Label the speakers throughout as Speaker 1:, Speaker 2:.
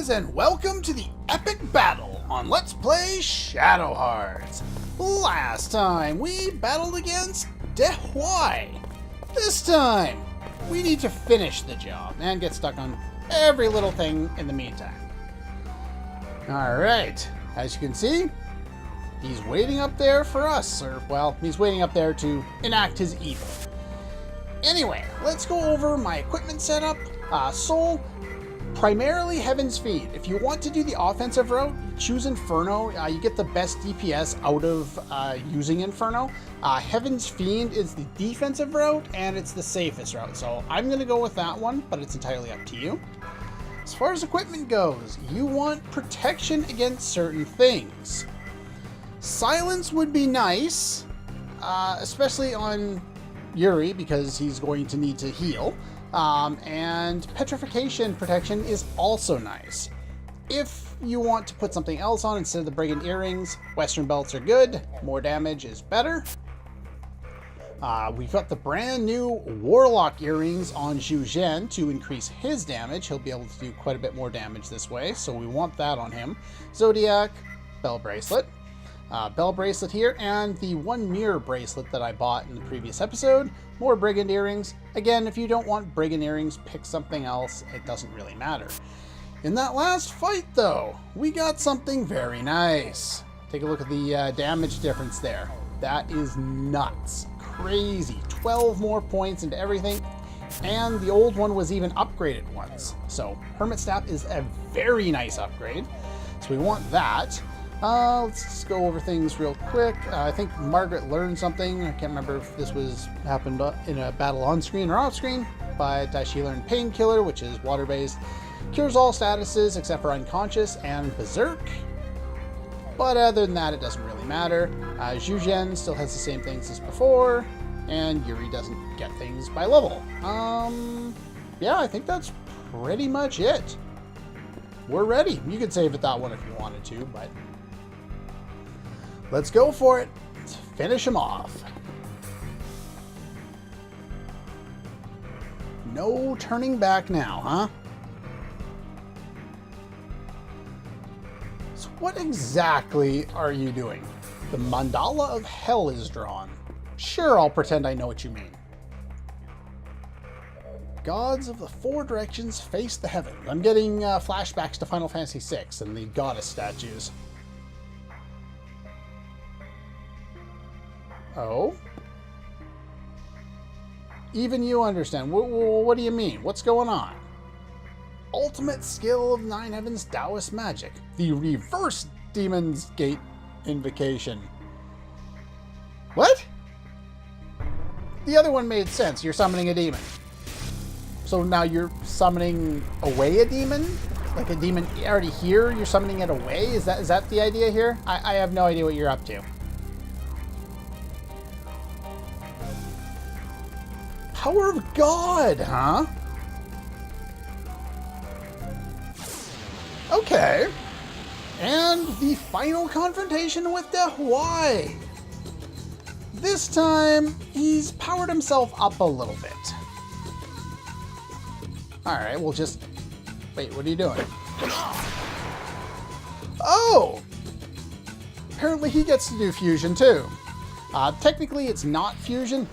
Speaker 1: Greetings and welcome to the epic battle on Let's Play Shadow Hearts. Last time we battled against Dehuai. This time we need to finish the job and get stuck on every little thing in the meantime. Alright, as you can see, he's waiting up there for us, or well, he's waiting up there to enact his evil. Anyway, let's go over my equipment setup. Soul, primarily Heaven's Fiend. If you want to do the offensive route, choose Inferno. You get the best DPS out of using Inferno. Heaven's Fiend is the defensive route, and it's the safest route. So I'm going to go with that one, but it's entirely up to you. As far as equipment goes, you want protection against certain things. Silence would be nice, especially on Yuri, because he's going to need to heal. And petrification protection is also nice. If you want to put something else on instead of the brigand earrings, western belts are good. More damage is better. We've got the brand new warlock earrings on Zhu Zhen to increase his damage. He'll be able to do quite a bit more damage this way, so we want that on him. Zodiac, bell bracelet. Bell bracelet here, and the one mirror bracelet that I bought in the previous episode. More brigand earrings. Again, if you don't want brigand earrings, pick something else. It doesn't really matter. In that last fight, though, we got something very nice. Take a look at the damage difference there. That is nuts. Crazy. 12 more points into everything. And the old one was even upgraded once. So, Hermit Staff is a very nice upgrade. So we want that. Let's just go over things real quick. I think Margaret learned something. I can't remember if this happened in a battle on screen or off screen, but she learned Painkiller, which is water-based. Cures all statuses except for Unconscious and Berserk. But other than that, it doesn't really matter. Zhu Zhen still has the same things as before, and Yuri doesn't get things by level. Yeah, I think that's pretty much it. We're ready. You could save it that one if you wanted to, but let's go for it. Let's finish him off. No turning back now, huh? So what exactly are you doing? The mandala of hell is drawn. Sure, I'll pretend I know what you mean. Gods of the four directions face the heavens. I'm getting flashbacks to Final Fantasy VI and the goddess statues. Oh? Even you understand. What do you mean? What's going on? Ultimate skill of Nine Heavens Taoist magic. The reverse Demon Gate Invocation. What? The other one made sense. You're summoning a demon. So now you're summoning away a demon? Like a demon already here, you're summoning it away? Is that the idea here? I have no idea what you're up to. Power of God, huh? Okay. And the final confrontation with Dehuai. This time, he's powered himself up a little bit. Alright, we'll just... Wait, what are you doing? Oh! Apparently he gets to do fusion too. Technically it's not fusion.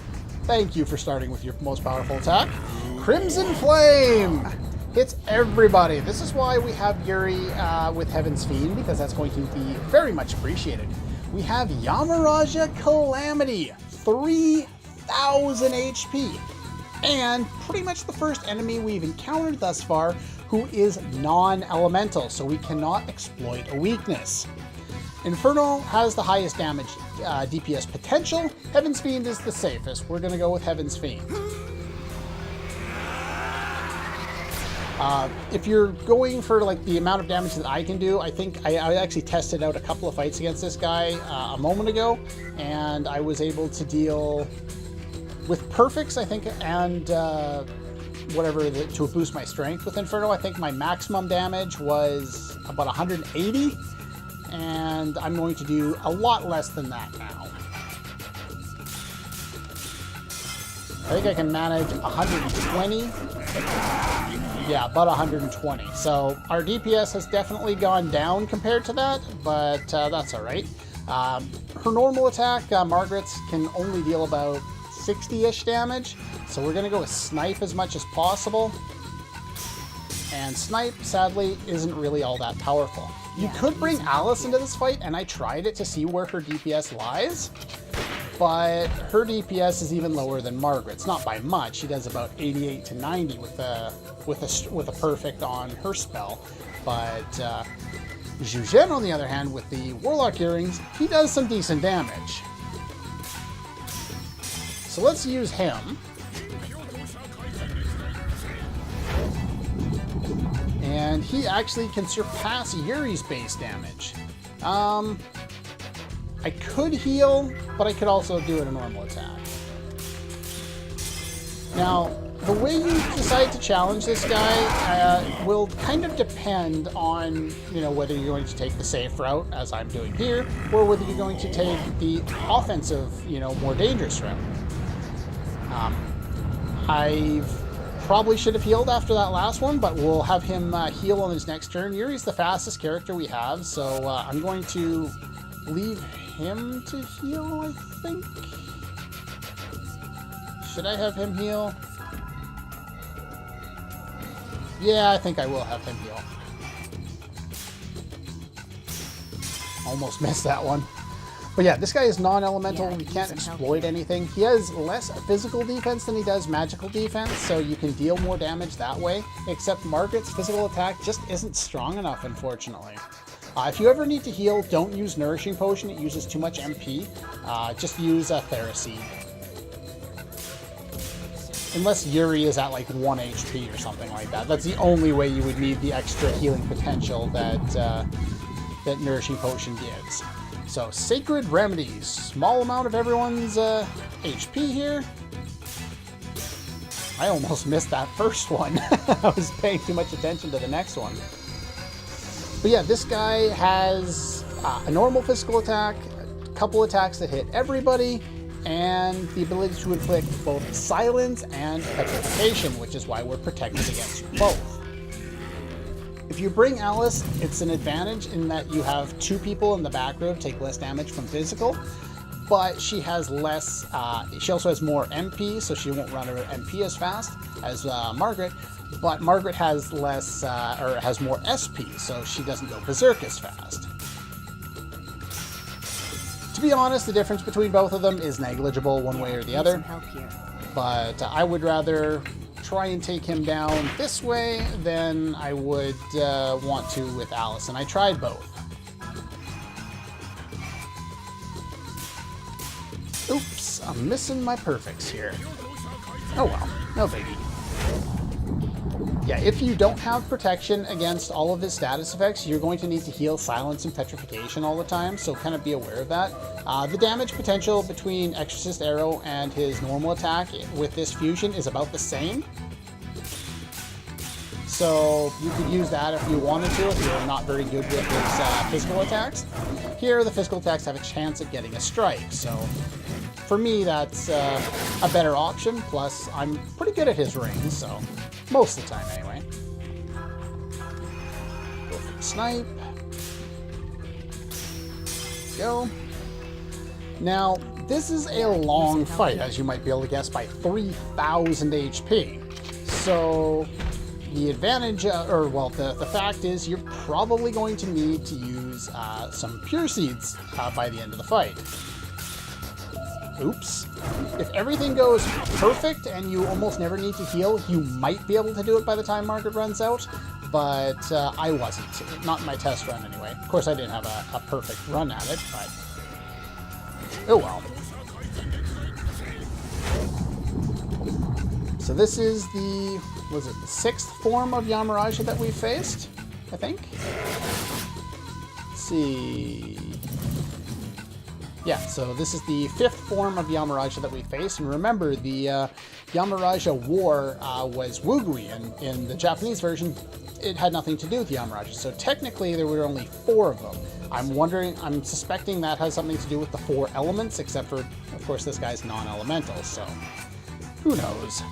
Speaker 1: Thank you for starting with your most powerful attack. Crimson Flame! Hits everybody. This is why we have Yuri with Heaven's Fiend, because that's going to be very much appreciated. We have Yamaraja Calamity. 3,000 HP. And pretty much the first enemy we've encountered thus far who is non-elemental, so we cannot exploit a weakness. Inferno has the highest damage DPS potential. Heaven's Fiend is the safest. We're going to go with Heaven's Fiend. If you're going for like the amount of damage that I can do, I think I actually tested out a couple of fights against this guy a moment ago, and I was able to deal with perfects, I think, and whatever to boost my strength with Inferno. I think my maximum damage was about 180, and I'm going to do a lot less than that now. I think I can manage 120. Yeah, about 120. So our DPS has definitely gone down compared to that, but that's all right. Her normal attack, Margaret's, can only deal about 60-ish damage, so we're going to go with Snipe as much as possible. And Snipe, sadly, isn't really all that powerful. You could bring Alice into this fight, and I tried it to see where her DPS lies, but her DPS is even lower than Margaret's. Not by much. She does about 88 to 90 with a perfect on her spell, but Zhu, on the other hand, with the Warlock Earrings, he does some decent damage. So let's use him. And he actually can surpass Yuri's base damage. I could heal, but I could also do it a normal attack. Now, the way you decide to challenge this guy will kind of depend on, whether you're going to take the safe route, as I'm doing here, or whether you're going to take the offensive, more dangerous route. I probably should have healed after that last one, but we'll have him heal on his next turn. Yuri's the fastest character we have, so I'm going to leave him to heal, I think. Should I have him heal? Yeah, I think I will have him heal. Almost missed that one. But yeah, this guy is non-elemental. We can't exploit anything. He has less physical defense than he does magical defense, so you can deal more damage that way, except Margaret's physical attack just isn't strong enough, unfortunately. If you ever need to heal, don't use Nourishing Potion. It uses too much MP. Just use a Theraseed. Unless Yuri is at like 1 HP or something like that. That's the only way you would need the extra healing potential that, that Nourishing Potion gives. So, Sacred Remedies. Small amount of everyone's HP here. I almost missed that first one. I was paying too much attention to the next one. But yeah, this guy has a normal physical attack, a couple attacks that hit everybody, and the ability to inflict both silence and petrification, which is why we're protected against both. If you bring Alice, it's an advantage in that you have two people in the back row to take less damage from physical, but she has less, she also has more MP, so she won't run her MP as fast as Margaret, but Margaret has less, or has more SP, so she doesn't go berserk as fast. To be honest, the difference between both of them is negligible one way or the other, but I would rather try and take him down this way than I would want to with Alice, and I tried both. Oops, I'm missing my perfects here. Oh well, no biggie. Yeah, if you don't have protection against all of his status effects, you're going to need to heal Silence and Petrification all the time, so kind of be aware of that. The damage potential between Exorcist Arrow and his normal attack with this fusion is about the same. So you could use that if you wanted to, if you're not very good with his physical attacks. Here, the physical attacks have a chance at getting a strike, so for me, that's a better option. Plus, I'm pretty good at his rings, so most of the time anyway. Go for the snipe. Go. Now, this is a long fight, as you might be able to guess, by 3,000 HP. So the advantage, the fact is you're probably going to need to use some Pure Seeds by the end of the fight. Oops. If everything goes perfect and you almost never need to heal, you might be able to do it by the time Margaret runs out, but I wasn't. Not in my test run anyway. Of course, I didn't have a perfect run at it, but oh well. So this is the, was it the 6th form of Yamaraja that we faced, I think? Let's see. Yeah, so this is the 5th form of Yamaraja that we faced, and remember, the Yamaraja War was Wugui, and in the Japanese version, it had nothing to do with Yamaraja, so technically there were only 4 of them. I'm suspecting that has something to do with the 4 elements, except for, of course, this guy's non-elemental, so Who knows?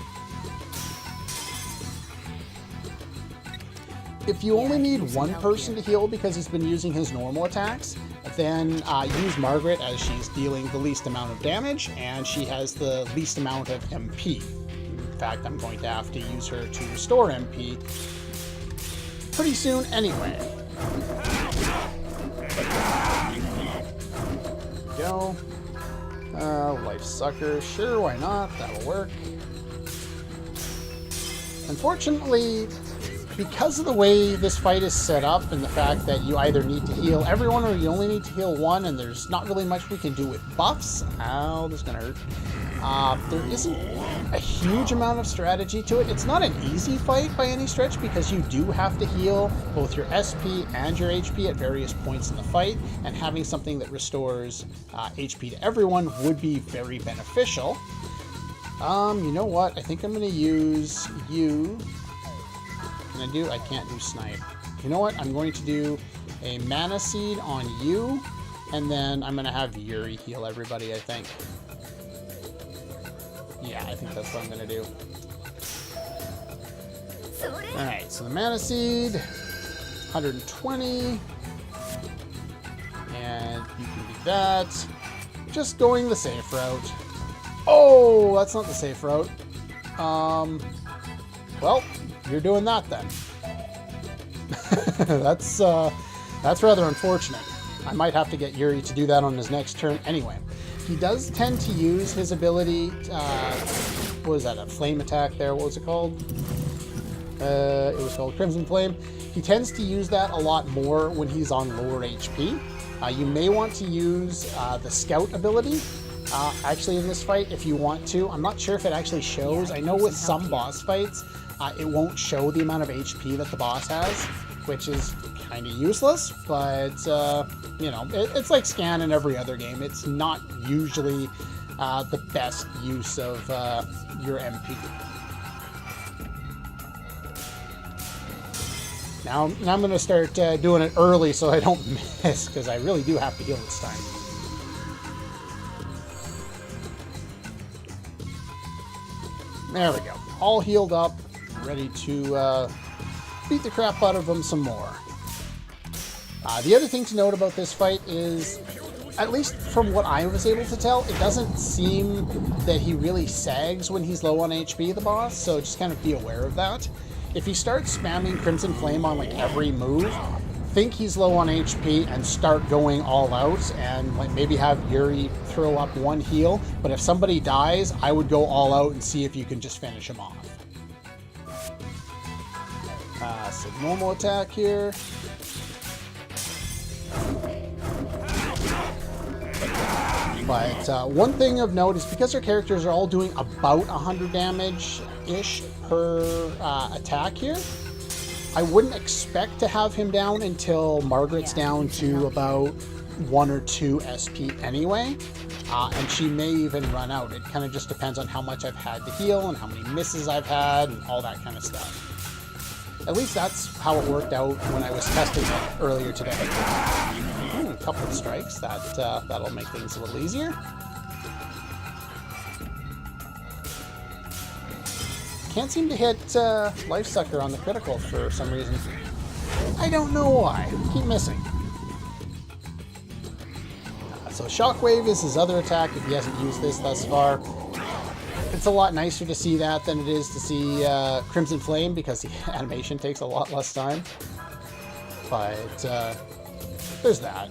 Speaker 1: If you only need one person to heal because he's been using his normal attacks, then use Margaret as she's dealing the least amount of damage and she has the least amount of MP. In fact, I'm going to have to use her to restore MP pretty soon anyway. Go. Life Sucker. Sure, why not? That'll work. Unfortunately, because of the way this fight is set up and the fact that you either need to heal everyone or you only need to heal one and there's not really much we can do with buffs. Ow, this is going to hurt. There isn't a huge amount of strategy to it. It's not an easy fight by any stretch because you do have to heal both your SP and your HP at various points in the fight, and having something that restores HP to everyone would be very beneficial. You know what? I think I'm going to use you. I can't do snipe. You know what? I'm going to do a mana seed on you, and then I'm going to have Yuri heal everybody, I think. Yeah, I think that's what I'm going to do. Alright, so the mana seed, 120. And you can do that. Just going the safe route. Oh, that's not the safe route. Well, you're doing that then. That's rather unfortunate. I might have to get Yuri to do that on his next turn anyway. He does tend to use his ability, what was that, a flame attack there? What was it called? It was called Crimson Flame. He tends to use that a lot more when he's on lower HP. You may want to use the Scout ability, actually in this fight if you want to. I'm not sure if it actually shows. I know with some boss fights, it won't show the amount of HP that the boss has, which is kind of useless, but, you know, it's like scan in every other game. It's not usually the best use of your MP. Now I'm going to start doing it early so I don't miss, because I really do have to heal this time. There we go. All healed up, ready to beat the crap out of them some more. The other thing to note about this fight is, at least from what I was able to tell, it doesn't seem that he really sags when he's low on HP, the boss, so just kind of be aware of that. If he starts spamming Crimson Flame on like every move, think he's low on HP and start going all out and like maybe have Yuri throw up one heal, but if somebody dies, I would go all out and see if you can just finish him off. So normal attack here. But one thing of note is because our characters are all doing about 100 damage-ish per attack here, I wouldn't expect to have him down until Margaret's down to about 1 or 2 SP anyway, and she may even run out. It kind of just depends on how much I've had to heal and how many misses I've had and all that kind of stuff. At least that's how it worked out when I was testing it earlier today. A couple of strikes, that'll make things a little easier. Can't seem to hit Life Sucker on the critical for some reason. I don't know why. Keep missing. So Shockwave is his other attack if he hasn't used this thus far. It's a lot nicer to see that than it is to see Crimson Flame because the animation takes a lot less time. But there's that.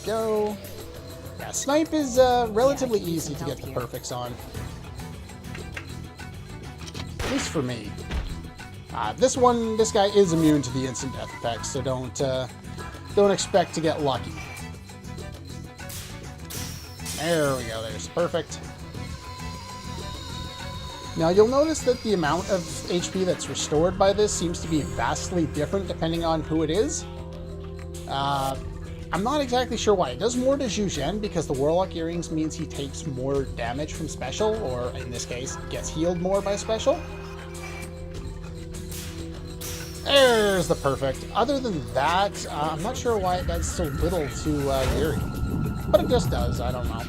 Speaker 1: Go. Yeah, Snipe is relatively easy to get the perfects on. At least for me. This guy is immune to the instant death effects, so don't expect to get lucky. There we go, there's perfect. Now you'll notice that the amount of HP that's restored by this seems to be vastly different depending on who it is. I'm not exactly sure why. It does more to Zhu Zhen because the Warlock Earrings means he takes more damage from special, or in this case, gets healed more by special. There's the perfect. Other than that, I'm not sure why it does so little to Yuri. But it just does, I don't know.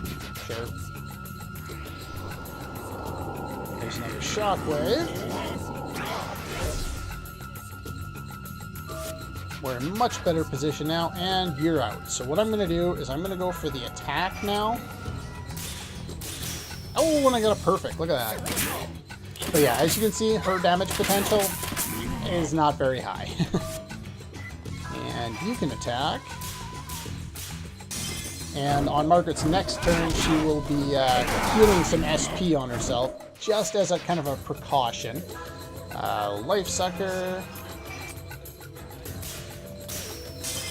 Speaker 1: Sure. There's another shockwave. We're in much better position now, and you're out. So what I'm going to do is I'm going to go for the attack now. Oh, and I got a perfect. Look at that. But yeah, as you can see, her damage potential is not very high. And you can attack. And on Margaret's next turn, she will be healing some SP on herself, just as a kind of a precaution. Life Sucker.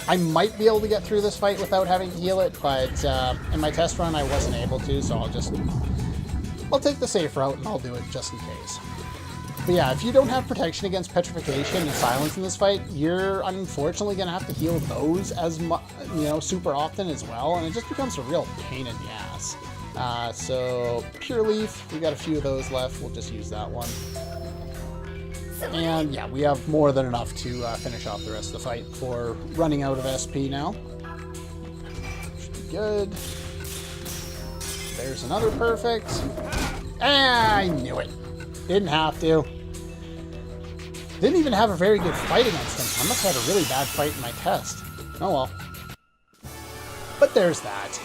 Speaker 1: I might be able to get through this fight without having to heal it, but in my test run I wasn't able to, so I'll take the safe route and I'll do it just in case. But yeah, if you don't have protection against petrification and silence in this fight, you're unfortunately going to have to heal those as super often as well, and it just becomes a real pain in the ass. So Pure Leaf, we got a few of those left. We'll just use that one. And yeah, we have more than enough to finish off the rest of the fight for running out of SP now. Should be good. There's another perfect. I knew it. Didn't have to. Didn't even have a very good fight against him. I must have had a really bad fight in my test. Oh well. But there's that.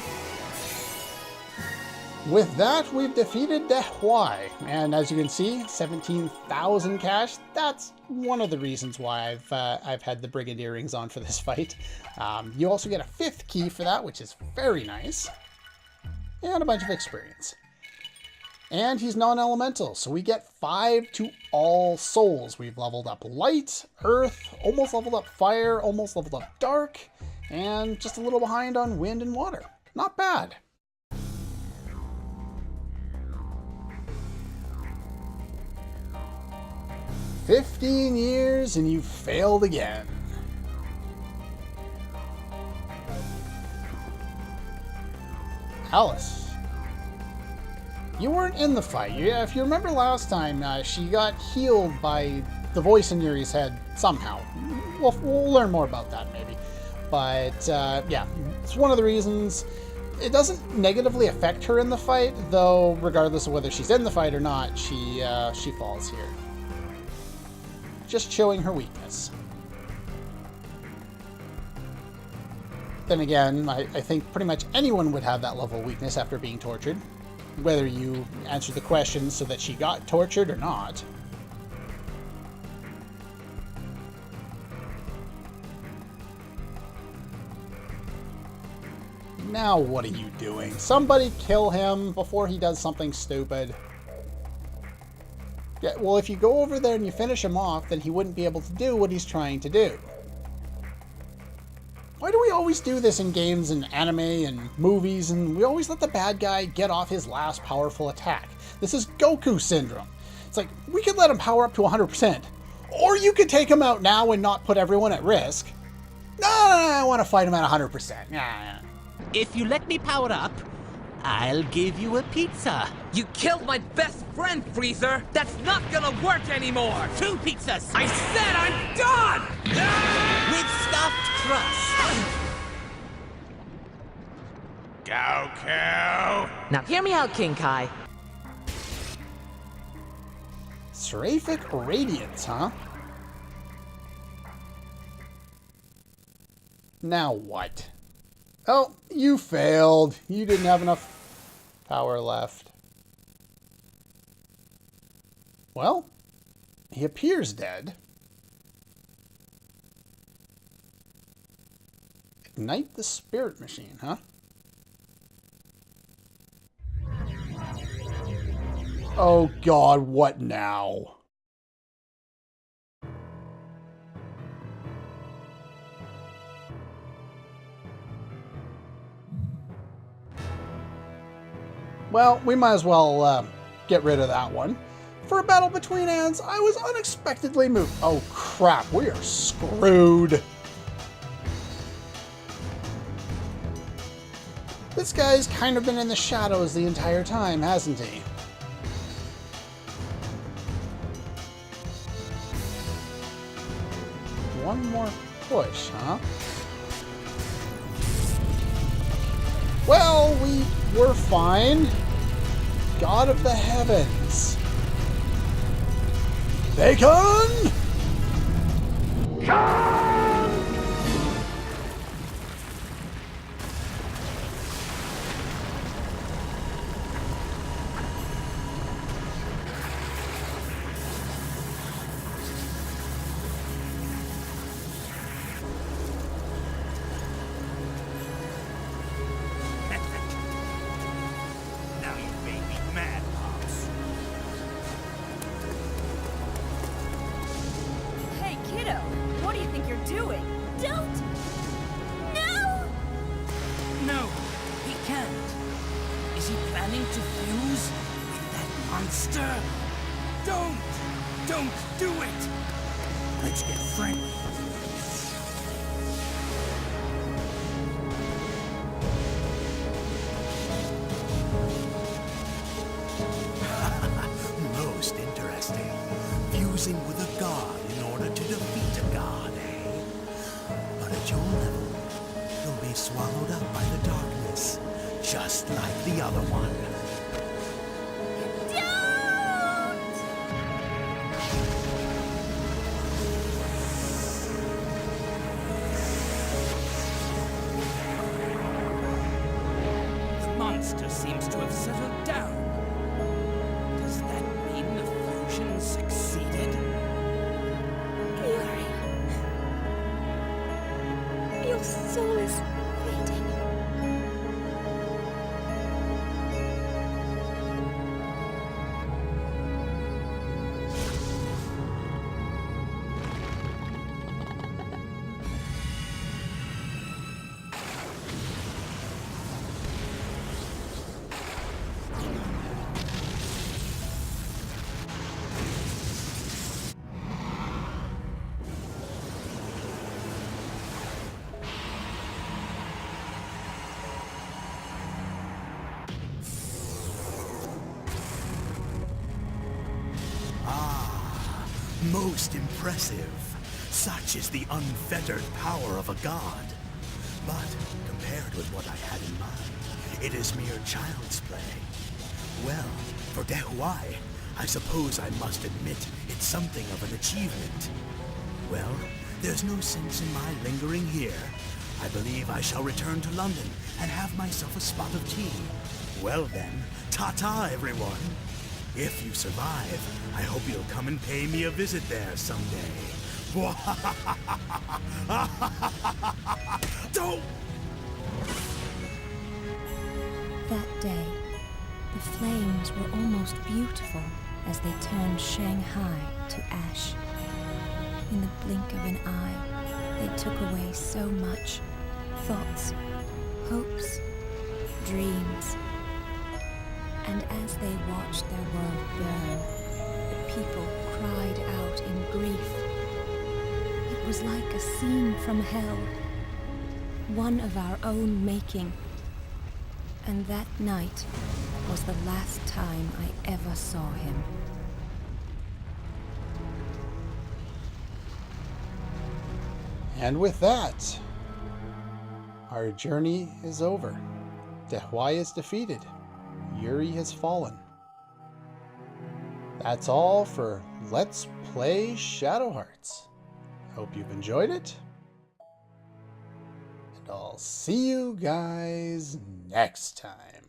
Speaker 1: With that, we've defeated Dehuai. And as you can see, 17,000 cash. That's one of the reasons why I've had the Brigand Earrings on for this fight. You also get a 5th key for that, which is very nice. And a bunch of experience. And he's non-elemental, so we get 5 to all souls. We've leveled up light, earth, almost leveled up fire, almost leveled up dark, and just a little behind on wind and water. Not bad. "15 years and you failed again." Alice. You weren't in the fight. Yeah, if you remember last time, she got healed by the voice in Yuri's head somehow. We'll learn more about that maybe. But yeah, it's one of the reasons. It doesn't negatively affect her in the fight, though regardless of whether she's in the fight or not, she falls here. Just showing her weakness. Then again, I think pretty much anyone would have that level of weakness after being tortured. Whether you answer the question so that she got tortured or not. Now what are you doing? Somebody kill him before he does something stupid. Yeah, well, if you go over there and you finish him off, then he wouldn't be able to do what he's trying to do. Why do we always do this in games and anime and movies, and we always let the bad guy get off his last powerful attack? This is Goku syndrome. It's like, we could let him power up to 100%. Or you could take him out now and not put everyone at risk. No, I want to fight him at 100%. Nah.
Speaker 2: If you let me power up, I'll give you a pizza.
Speaker 3: You killed my best friend, Freezer! That's not gonna work anymore!
Speaker 2: 2 pizzas!
Speaker 3: I said I'm done!
Speaker 2: With stuffed crust!
Speaker 3: Goku! Now hear me out, King Kai.
Speaker 1: Seraphic Radiance, huh? Now what? Oh, you failed. You didn't have enough power left. Well, he appears dead. Ignite the spirit machine, huh? Oh God, what now? Well, we might as well get rid of that one. For a battle between ants, I was unexpectedly moved. Oh crap, we are screwed. This guy's kind of been in the shadows the entire time, hasn't he? One more push, huh? Well, we were fine. God of the heavens. Bacon!
Speaker 4: Now you made me mad, Pops.
Speaker 5: Hey, kiddo, what do you think you're doing? Don't! No!
Speaker 4: No, he can't. Is he planning to fuse with that monster? Don't do it! Let's get friendly. Most interesting. Fusing with a god in order to defeat a god, eh? But at your level, you'll be swallowed up by the darkness, just like the other one. The monster seems to have settled down. Does that mean the fusion succeeded?
Speaker 5: Yuri. Your soul is fading.
Speaker 4: Most impressive. Such is the unfettered power of a god. But compared with what I had in mind, it is mere child's play. Well, for Dehuai, I suppose I must admit it's something of an achievement. Well, there's no sense in my lingering here. I believe I shall return to London and have myself a spot of tea. Well then, ta-ta everyone. If you survive, I hope you'll come and pay me a visit there someday. Don't!
Speaker 5: That day, the flames were almost beautiful as they turned Shanghai to ash. In the blink of an eye, they took away so much. Thoughts, hopes, dreams. And as they watched their world burn, the people cried out in grief. It was like a scene from hell, one of our own making. And that night was the last time I ever saw him.
Speaker 1: And with that, our journey is over. Dehuai is defeated. Yuri has fallen. That's all for Let's Play Shadow Hearts. Hope you've enjoyed it. And I'll see you guys next time.